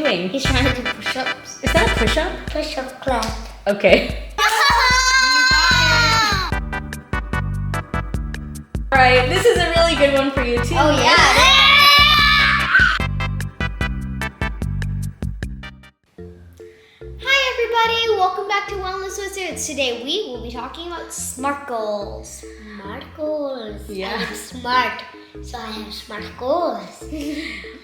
doing? He's trying to do push-ups. Is that a push-up? Push-up clap. Okay. Alright, this is a really good one for you too. Oh yeah. Hi everybody, welcome back to Wellness Wizards. Today we will be talking about SMART goals. SMART goals. Yeah. I am smart, so I have SMART goals.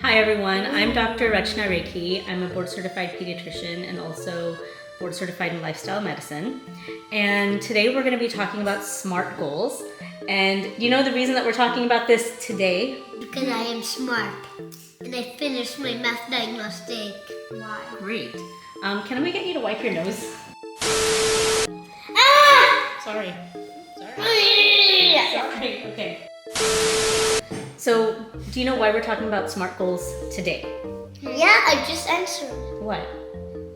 Hi everyone, I'm Dr. Rachna Rekhi. I'm a board-certified pediatrician and also board-certified in lifestyle medicine. And today we're going to be talking about SMART goals. And you know the reason that we're talking about this today? Because I am smart and I finished my math diagnostic. Why? Great. Can we get you to wipe your nose? Ah! Sorry. Yeah. Sorry. Okay. So, do you know why we're talking about SMART goals today? I just answered. What?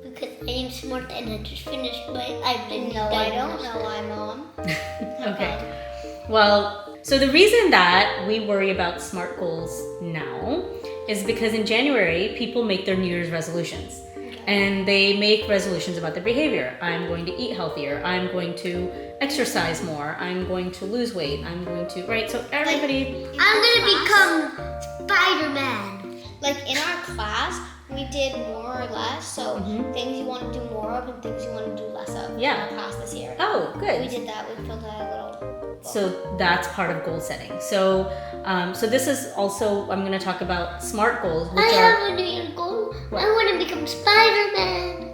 Because I am smart and I just finished my No, I don't know why, Mom. Okay. Well, so the reason that we worry about SMART goals now is because in January, people make their New Year's resolutions. And they make resolutions about their behavior. I'm going to eat healthier. I'm going to exercise more. I'm going to lose weight. I'm going to, right? So everybody... I'm going to become Spider-Man. Like in our class, we did more or less. So things you want to do more of and things you want to do less of in our class this year. Oh, good. We did that. We filled out a little book. So that's part of goal setting. So so this is also, I'm going to talk about SMART goals, which I have a New Year's goal. What? I want to become Spider-Man.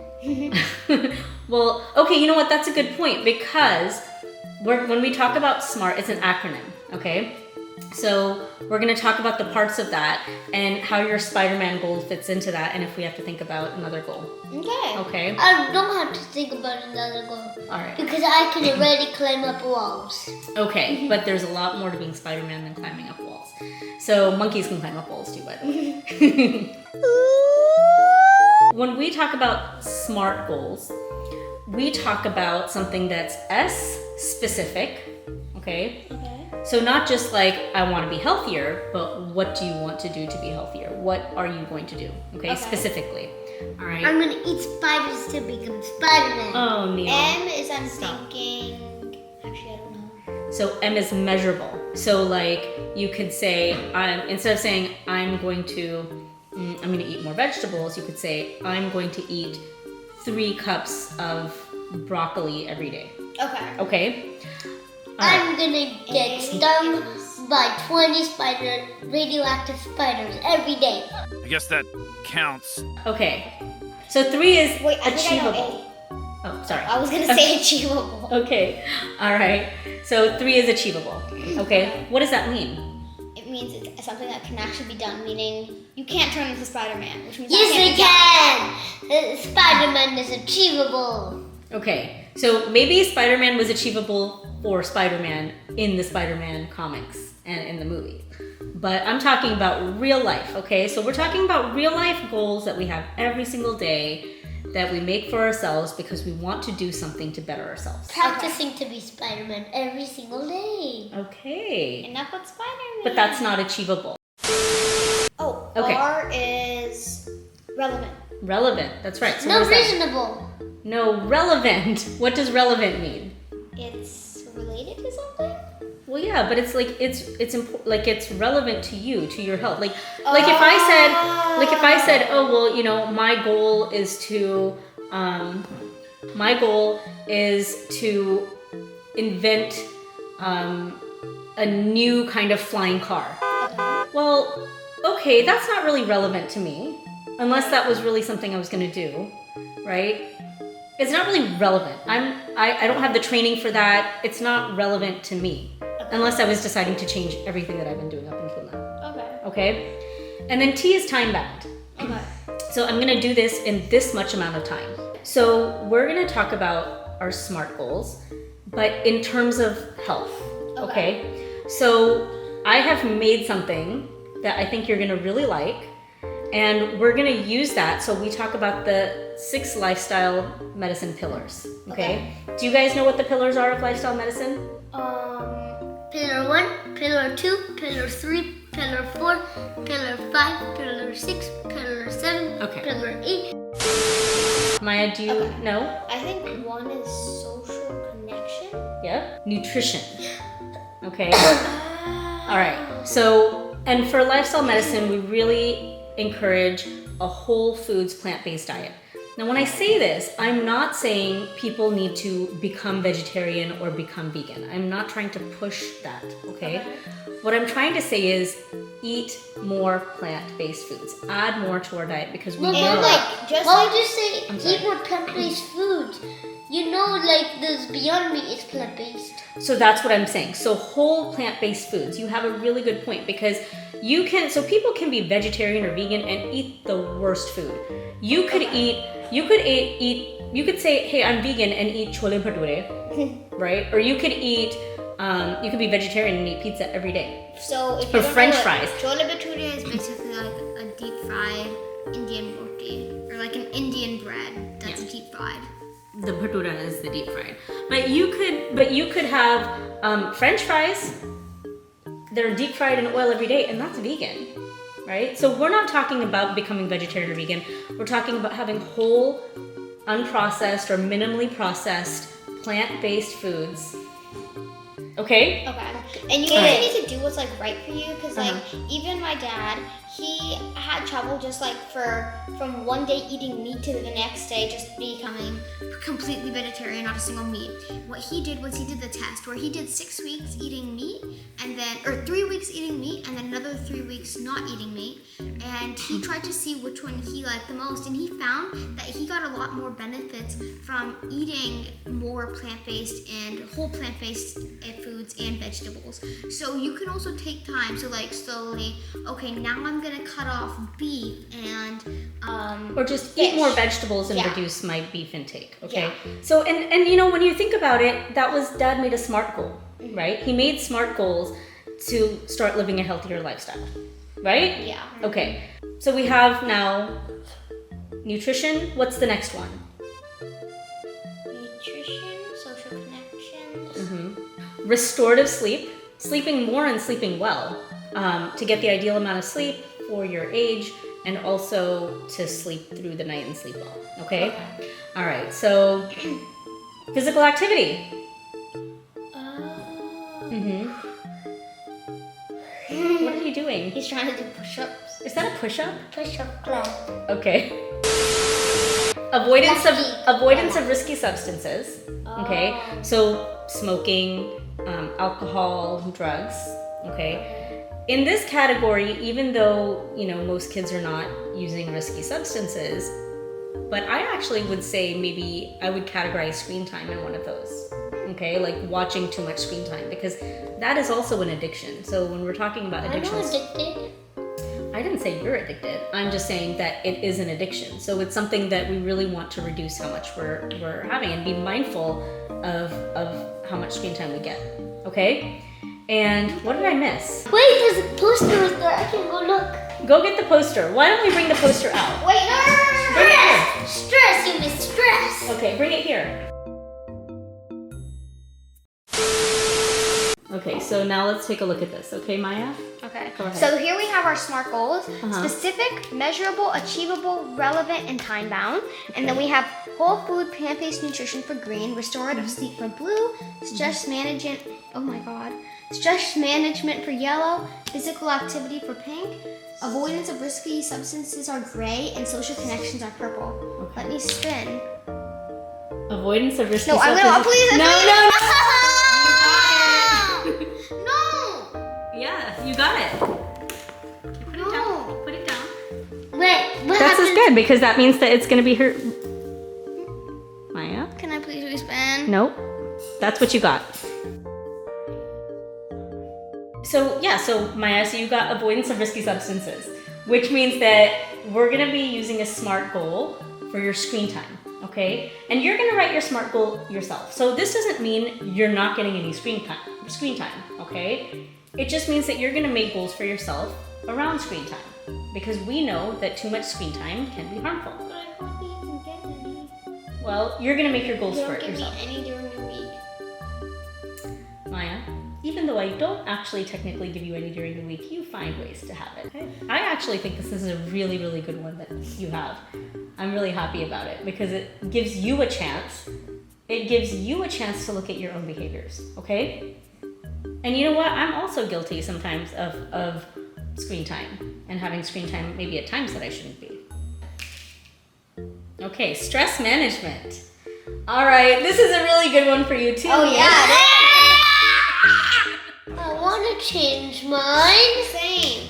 Well, okay, you know what? That's a good point because when we talk about SMART, it's an acronym, okay? So we're going to talk about the parts of that and how your Spider-Man goal fits into that and if we have to think about another goal. Okay. Okay? I don't have to think about another goal. All right. Because I can already climb up walls. Okay, but there's a lot more to being Spider-Man than climbing up walls. So monkeys can climb up walls too, by the way. When we talk about SMART goals, we talk about something that's S, specific, okay? So not just like, I want to be healthier, but what do you want to do to be healthier? What are you going to do, okay? Specifically, all right? I'm going to eat spiders to become Spider-Man. Oh, Neal. M is I'm thinking, actually I don't know. So M is measurable. So like you could say, instead of saying I'm going to eat more vegetables, you could say I'm going to eat 3 cups of broccoli every day. Okay. Okay? I'm gonna get stung by 20 radioactive spiders every day. I guess that counts. Okay. So 3 is Wait, I think I know achievable. Oh, sorry. I was gonna say achievable. Okay. All right. So 3 is achievable. Okay. What does that mean? It means it's something that can actually be done, meaning you can't turn into Spider-Man, which means Yes, we can! Spider-Man is achievable. Okay, so maybe Spider-Man was achievable for Spider-Man in the Spider-Man comics and in the movie. But I'm talking about real life, okay? So we're talking about real life goals that we have every single day that we make for ourselves because we want to do something to better ourselves. Practicing to be Spider-Man every single day. Okay. Enough with Spider-Man. But that's not achievable. Oh, Okay. R is relevant. Relevant, that's right. So No, what is that? reasonable. No, relevant. What does relevant mean? It's related to something? Well, yeah, but it's like it's like it's relevant to you, to your health. Like if I said, oh well, you know, my goal is to invent a new kind of flying car. Well, okay, that's not really relevant to me, unless that was really something I was going to do, right? It's not really relevant. I don't have the training for that. It's not relevant to me, unless I was deciding to change everything that I've been doing up until now. Okay? And then T is time bound. Okay. So I'm gonna do this in this much amount of time. So we're gonna talk about our SMART goals, but in terms of health, okay? So I have made something that I think you're gonna really like, and we're gonna use that. So we talk about the 6 lifestyle medicine pillars, okay? Do you guys know what the pillars are of lifestyle medicine? Pillar 1, Pillar 2, Pillar 3, Pillar 4, Pillar 5, Pillar 6, Pillar 7, Okay. Pillar Maya, do you know? I think one is social connection. Yep. Nutrition. Okay. All right. So, and for lifestyle medicine, we really encourage a whole foods plant-based diet. Now, when I say this, I'm not saying people need to become vegetarian or become vegan. I'm not trying to push that, okay? What I'm trying to say is eat more plant-based foods. Add more to our diet because we know. Why would you say I'm sorry. eat more plant-based foods? You know, like this Beyond Meat is plant-based. So that's what I'm saying. So whole plant-based foods. You have a really good point because you can, so people can be vegetarian or vegan and eat the worst food. You could you could say, hey, I'm vegan and eat chole bhature, right? Or you could eat, you could be vegetarian and eat pizza every day. So if Or you don't French know fries. Chole bhature is basically like a deep fried Indian roti or like an Indian bread that's deep fried. The bhatura is the deep fried. But you could have French fries. They're deep fried in oil every day, and that's vegan, right? So we're not talking about becoming vegetarian or vegan. We're talking about having whole, unprocessed or minimally processed plant-based foods. Okay? Okay. And you really need to do what's like right for you because like even my dad, he had trouble just like from one day eating meat to the next day just becoming completely vegetarian, not a single meat. What he did was he did the test where he did 6 weeks eating meat and then, or 3 weeks eating meat and then another 3 weeks not eating meat. And he tried to see which one he liked the most and he found that he got a lot more benefits from eating more plant-based and whole plant-based foods and vegetables. So you can also take time, so like slowly, okay, now I'm gonna cut off beef and or just fish. eat more vegetables and Yeah. reduce my beef intake. Okay. Yeah. So and you know when you think about it, that was Dad made a SMART goal, right? He made SMART goals to start living a healthier lifestyle, right? Yeah. Okay. So we have now nutrition. What's the next one? Nutrition, social connections. Restorative sleep, sleeping more and sleeping well, to get the ideal amount of sleep for your age and also to sleep through the night and sleep well. Okay? All right. So physical activity. What are you doing? He's trying to do push-ups. Is that a push-up? Push-up class. Okay. Avoidance of risky substances. Okay. So smoking, alcohol, drugs. Okay. In this category, even though most kids are not using risky substances, but I actually would say maybe I would categorize screen time in one of those. Okay, like watching too much screen time because that is also an addiction. So when we're talking about addictions, I'm not addicted. I didn't say you're addicted. I'm just saying that it is an addiction. So it's something that we really want to reduce how much we're having and be mindful of how much screen time we get. Okay? And what did I miss? Wait, there's a poster right there. I can go look. Go get the poster. Why don't we bring the poster out? Wait, no. Bring it here. Stress, you miss stress. Okay, bring it here. Okay, so now let's take a look at this. Okay, Maya? Okay. Go ahead. So here we have our SMART goals: specific, measurable, achievable, relevant, and time-bound. And then we have whole food, plant-based nutrition for green, restorative sleep for blue, stress management. Oh my God. Stress management for yellow, physical activity for pink, avoidance of risky substances are gray, and social connections are purple. Okay. Let me spin. Avoidance of risky No, I'm substances. gonna please. No. No. Yeah, you got it. Okay, put it down. Put it down. Wait, what That's happened? good because that means that it's gonna be her. Maya? Can I please respin? Nope. That's what you got. So Maya, so you got avoidance of risky substances, which means that we're gonna be using a SMART goal for your screen time, okay? And you're gonna write your SMART goal yourself. So this doesn't mean you're not getting any screen time, okay? It just means that you're gonna make goals for yourself around screen time because we know that too much screen time can be harmful. But I hardly even get any. Well, you're gonna make your goals You for don't it give me yourself. any during the week. Maya, even though I don't actually technically give you any during the week, you find ways to have it. Okay? I actually think this is a really, really good one that you have. I'm really happy about it because it gives you a chance. It gives you a chance to look at your own behaviors, okay? And you know what? I'm also guilty sometimes of screen time and having screen time maybe at times that I shouldn't be. Okay, stress management. All right, this is a really good one for you too. Oh yeah. I want to change mine. Same.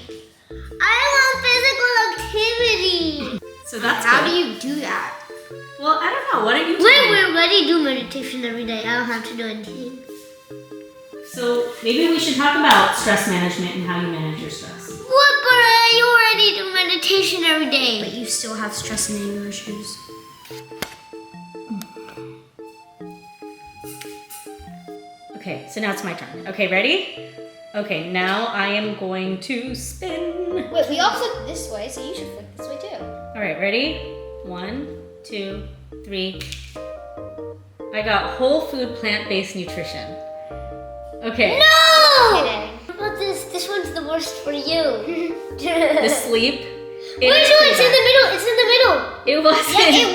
I want physical activity. So that's How good. do you do that? Well, I don't know. Why don't you tell Wait, me? we already do meditation every day. I don't have to do anything. So maybe we should talk about stress management and how you manage your stress. What, but you already do meditation every day. But you still have stress and anger issues. Okay, so now it's my turn. Okay, ready? Okay, now I am going to spin. Wait, we all flipped this way, so you should flip this way too. All right, ready? 1, 2, 3. I got whole food plant-based nutrition. Okay. No! Kidding. What about this? This one's the worst for you. The sleep. Wait, no, it's in the middle. It's in the middle. It wasn't. Yeah, it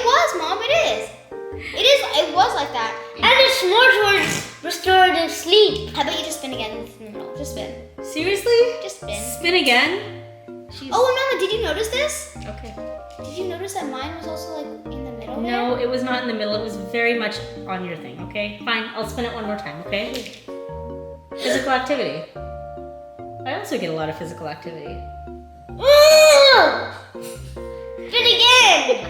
was, Mom. It is. It was like that. And it's more towards restorative sleep. How about you just spin again in the middle? Just spin. Seriously? Just spin. Spin again? Jeez. Oh, Mama, did you notice this? Okay. Did you notice that mine was also like in the middle? No, it was not in the middle. It was very much on your thing, okay? Fine, I'll spin it one more time, okay? Physical activity. I also get a lot of physical activity. Spin again.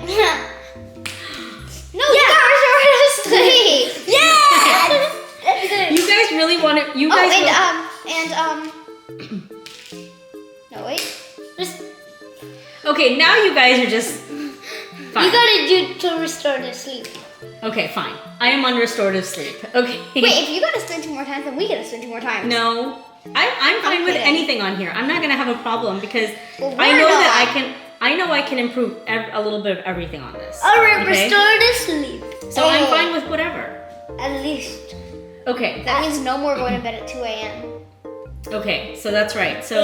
No, you got restorative sleep. Yeah. That's good. You guys really want to, you Oh, guys no, wait. Okay, now you guys are just fine. You gotta do to restorative sleep. Okay, fine. I am on restorative sleep. Okay. Wait, if you gotta spin 2 more times, then we gotta spin 2 more times. No. I'm fine with kidding. anything on here. I'm not gonna have a problem because Well, I we're know not. that I know I can improve a little bit of everything on this. Alright, okay? restorative sleep. So I'm fine with whatever. At least. Okay. That means no more going to bed at 2 a.m. Okay, so that's right. So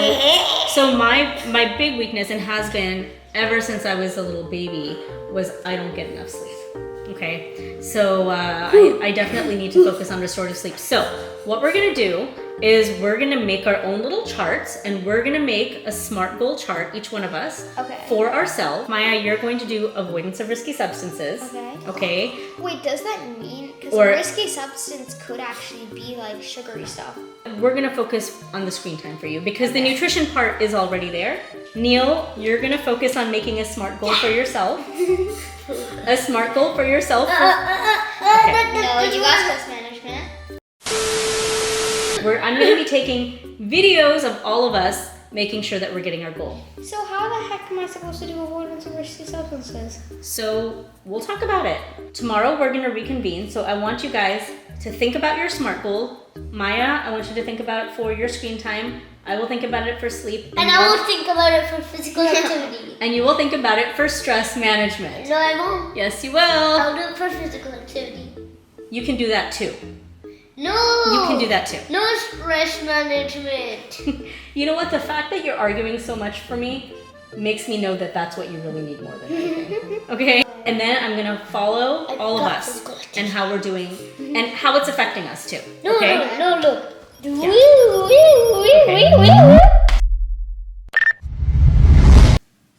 my big weakness, and has been ever since I was a little baby, was I don't get enough sleep. Okay, so I definitely need to focus on restorative sleep. So what we're gonna do is we're gonna make our own little charts, and we're gonna make a SMART goal chart, each one of us, Okay. for ourselves. Maya, you're going to do avoidance of risky substances. Okay. Okay. Wait, does that mean, because Or- a risky substance could actually be like sugary stuff? We're gonna focus on the screen time for you because the nutrition part is already there. Neil, you're gonna focus on making a SMART goal for yourself. A SMART goal for yourself. No, you got stress management. I'm gonna be taking videos of all of us making sure that we're getting our goal. So how the heck am I supposed to do avoidance of risky substances? So we'll talk about it. Tomorrow we're gonna reconvene, so I want you guys to think about your SMART goal. Maya, I want you to think about it for your screen time. I will think about it for sleep. And I will think about it for physical activity. And you will think about it for stress management. No, I won't. Yes, you will. I'll do it for physical activity. You can do that too. No. You can do that too. No stress management. You know what? The fact that you're arguing so much for me makes me know that that's what you really need more than anything. Okay? And then I'm gonna follow all of us and how we're doing and how it's affecting us too. No, Okay? no, look. Yeah. Okay.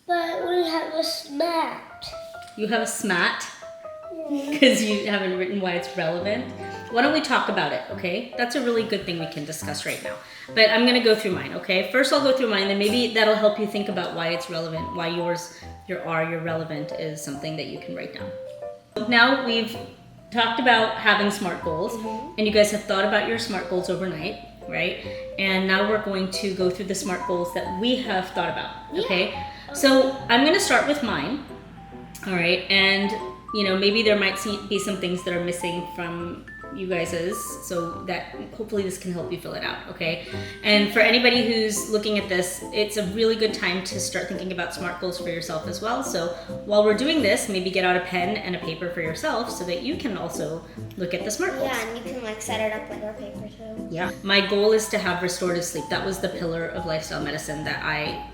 But we have a S.M.A.R.T. You have a SMAT because you haven't written why it's relevant. Why don't we talk about it, okay? That's a really good thing we can discuss right now. But I'm gonna go through mine, okay? First I'll go through mine, then maybe that'll help you think about why it's relevant, why your relevant is something that you can write down. Now we've talked about having SMART goals, and you guys have thought about your SMART goals overnight, right? And now we're going to go through the SMART goals that we have thought about, okay? So I'm gonna start with mine, all right? And you know, maybe there might be some things that are missing from you guys's, so that hopefully this can help you fill it out, okay? And for anybody who's looking at this, it's a really good time to start thinking about SMART goals for yourself as well. So while we're doing this, maybe get out a pen and a paper for yourself so that you can also look at the SMART goals. Yeah, and you can like set it up like our paper too. Yeah. My goal is to have restorative sleep. That was the pillar of lifestyle medicine that I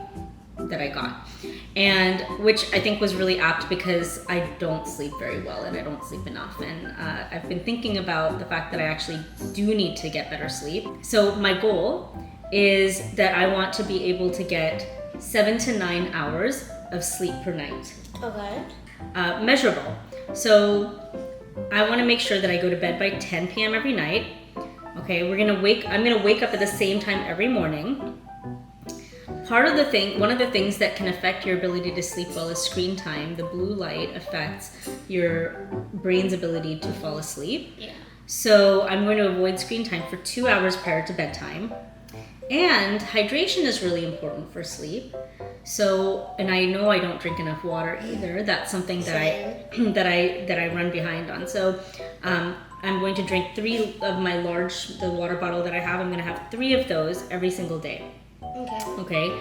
got, and which I think was really apt because I don't sleep very well and I don't sleep enough, and I've been thinking about the fact that I actually do need to get better sleep. So my goal is that I want to be able to get 7 to 9 hours of sleep per night. Okay. Measurable. So I want to make sure that I go to bed by 10 p.m. every night. Okay, I'm gonna wake up at the same time every morning. One of the things that can affect your ability to sleep well is screen time. The blue light affects your brain's ability to fall asleep. Yeah. So I'm going to avoid screen time for 2 hours prior to bedtime. And hydration is really important for sleep. So, and I know I don't drink enough water either. That's something that I run behind on. So, I'm going to drink 3 of the water bottle that I have. I'm going to have 3 of those every single day. Okay.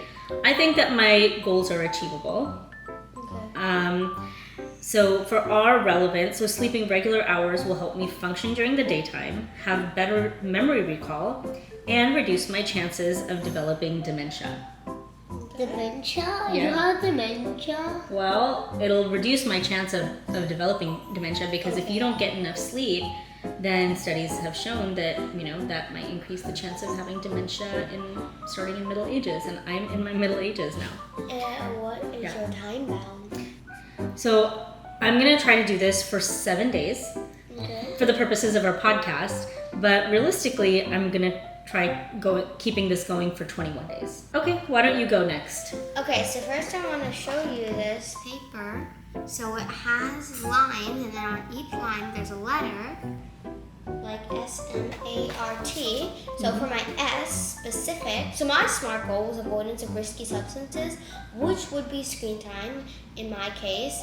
I think that my goals are achievable. Okay. So for our relevance, so sleeping regular hours will help me function during the daytime, have better memory recall, and reduce my chances of developing dementia. Dementia? Yeah. You have dementia? Well, it'll reduce my chance of developing dementia because if you don't get enough sleep, then studies have shown that, that might increase the chance of having dementia starting in middle ages, and I'm in my middle ages now. And what is your time bound? So I'm gonna try to do this for 7 days for the purposes of our podcast, but realistically, I'm gonna try keeping this going for 21 days. Okay, why don't you go next? Okay, so first I want to show you this paper. So it has lines, and then on each line there's a letter, like S.M.A.R.T. So for my S, specific, so my SMART goal was avoidance of risky substances, which would be screen time in my case.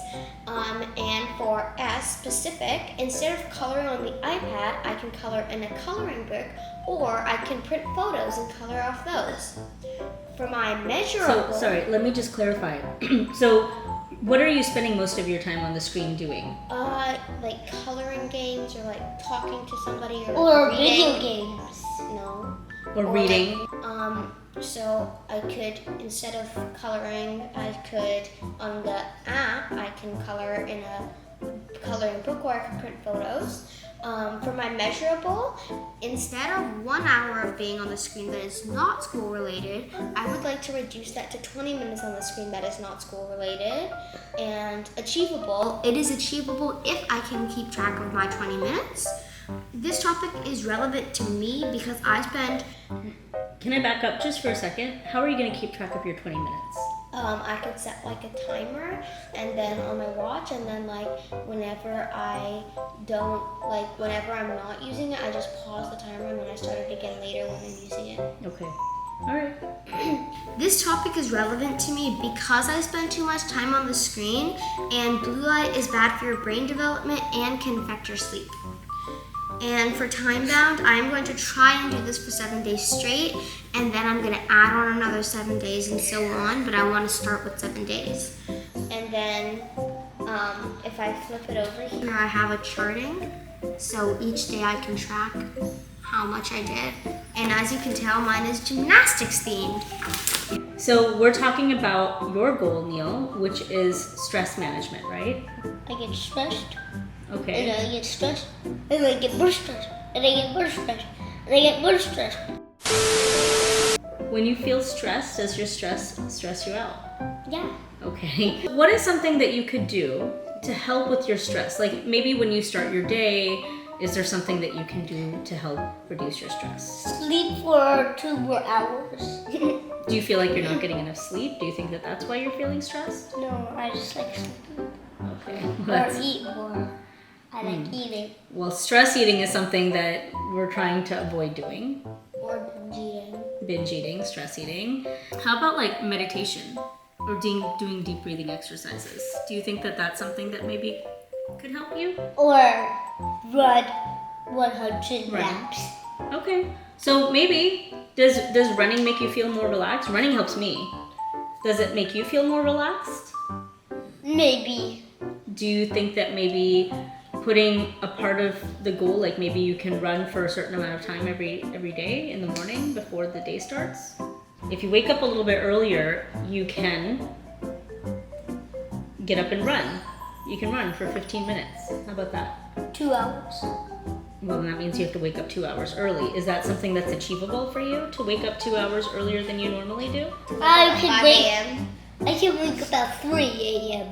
And for S, specific, instead of coloring on the iPad, I can color in a coloring book, or I can print photos and color off those. For my measurable... So, sorry, let me just clarify. So, what are you spending most of your time on the screen doing? Like coloring games, or like talking to somebody, Or reading. video games. No. Or reading? So I could, instead of coloring, I could, on the app, I can color in a coloring book, or I can print photos. For my measurable, instead of 1 hour of being on the screen that is not school related, I would like to reduce that to 20 minutes on the screen that is not school related. And achievable, it is achievable if I can keep track of my 20 minutes. This topic is relevant to me because I spend... Can I back up just for a second? How are you going to keep track of your 20 minutes? I could set like a timer, and then on my watch, and then like whenever I'm not using it, I just pause the timer, and then I start it again later when I'm using it. Okay. All right. This topic is relevant to me because I spend too much time on the screen, and blue light is bad for your brain development and can affect your sleep. And for time bound, I am going to try and do this for 7 days straight, and then I'm going to add on another 7 days and so on, but I want to start with 7 days. And then if I flip it over here, I have a charting, so each day I can track how much I did. And as you can tell, mine is gymnastics themed. So we're talking about your goal, Neal, which is stress management, right? I get stressed. Okay. And I get stressed. And I get more stressed. And I get more stressed. And I get more stressed. When you feel stressed, does your stress stress you out? Yeah. Okay. What is something that you could do to help with your stress? Like maybe when you start your day, is there something that you can do to help reduce your stress? Sleep for 2 more hours. Do you feel like you're not getting enough sleep? Do you think that that's why you're feeling stressed? No, I just like sleeping. Okay. Or eat more. I like eating. Well, stress eating is something that we're trying to avoid doing. Or binge eating. Binge eating, stress eating. How about like meditation or doing deep breathing exercises? Do you think that that's something that maybe could help you? Or run 100 Right. laps. Okay. So maybe, does running make you feel more relaxed? Running helps me. Does it make you feel more relaxed? Maybe. Do you think that maybe putting a part of the goal, like maybe you can run for a certain amount of time every day in the morning before the day starts? If you wake up a little bit earlier, you can get up and run. You can run for 15 minutes. How about that? 2 hours. Well, then that means you have to wake up 2 hours early. Is that something that's achievable for you, to wake up 2 hours earlier than you normally do? I can 5 wake. a.m. I can wake up at 3 a.m.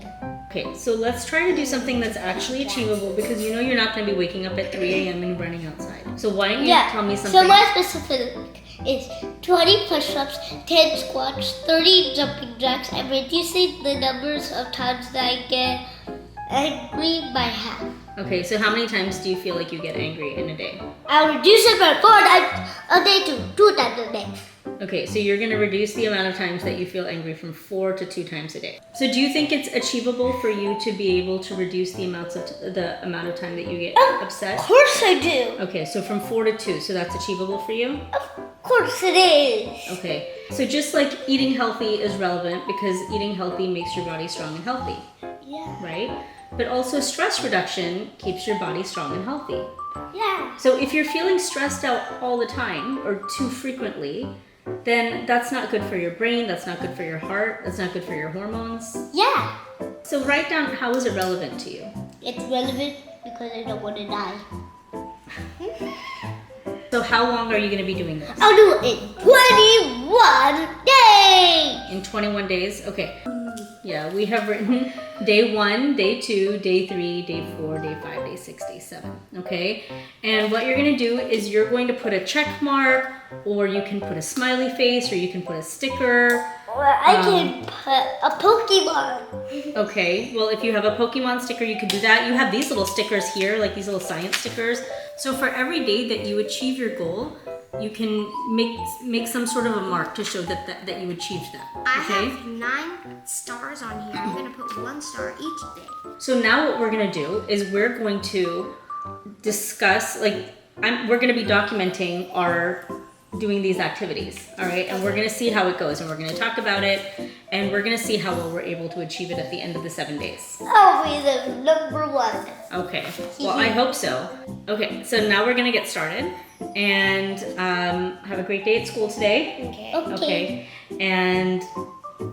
Okay, so let's try to do something that's actually achievable, because you know you're not going to be waking up at 3 a.m. and running outside. So why don't you tell me something? So my specific is 20 push-ups, 10 squats, 30 jumping jacks, and reducing the numbers of times that I get angry by half. Okay, so how many times do you feel like you get angry in a day? I'll reduce it from 4 times a day to 2 times a day. Okay, so you're going to reduce the amount of times that you feel angry from 4 to 2 times a day. So do you think it's achievable for you to be able to reduce the amount of time that you get upset? Of course I do. Okay, so from 4 to 2, so that's achievable for you? Of course it is. Okay, so just like eating healthy is relevant, because eating healthy makes your body strong and healthy, Yeah. right? But also stress reduction keeps your body strong and healthy. Yeah. So if you're feeling stressed out all the time or too frequently, then that's not good for your brain, that's not good for your heart, that's not good for your hormones. Yeah. So write down, how is it relevant to you? It's relevant because I don't want to die. So how long are you going to be doing this? I'll do it in 21 days. In 21 days? Okay. Yeah, we have written day 1, day 2, day 3, day 4, day 5, day 6, day 7. Okay? And what you're going to do is you're going to put a check mark, or you can put a smiley face, or you can put a sticker. Or I can put a Pokemon. Okay, well, if you have a Pokemon sticker, you can do that. You have these little stickers here, like these little science stickers. So for every day that you achieve your goal, you can make some sort of a mark to show that you achieved that. I Okay? have 9 stars on here. I'm gonna put 1 star each day. So now what we're gonna do is we're going to discuss, we're gonna be documenting our doing these activities, all right? And we're gonna see how it goes, and we're gonna talk about it, and we're gonna see how well we're able to achieve it at the end of the 7 days. I'll be the number 1. Okay, well, I hope so. Okay, so now we're gonna get started, and have a great day at school today. Okay. Okay, and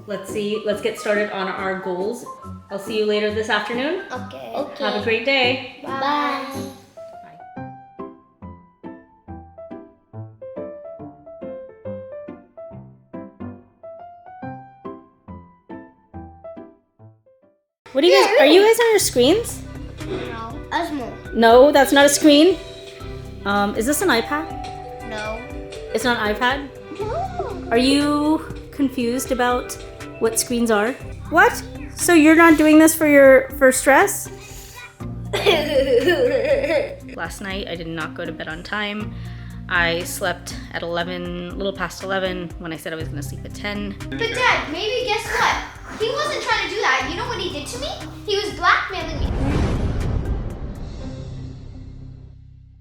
let's get started on our goals. I'll see you later this afternoon. Okay. Okay. Have a great day. Bye. Bye. What are you guys, are you guys on your screens? No. Osmo. No, that's not a screen. Is this an iPad? No. It's not an iPad? No. Are you confused about what screens are? What? So you're not doing this for stress? Last night I did not go to bed on time. I slept at 11, a little past 11, when I said I was gonna sleep at 10. But Dad, maybe guess what? He wasn't trying to do that. You know what he did to me? He was blackmailing me.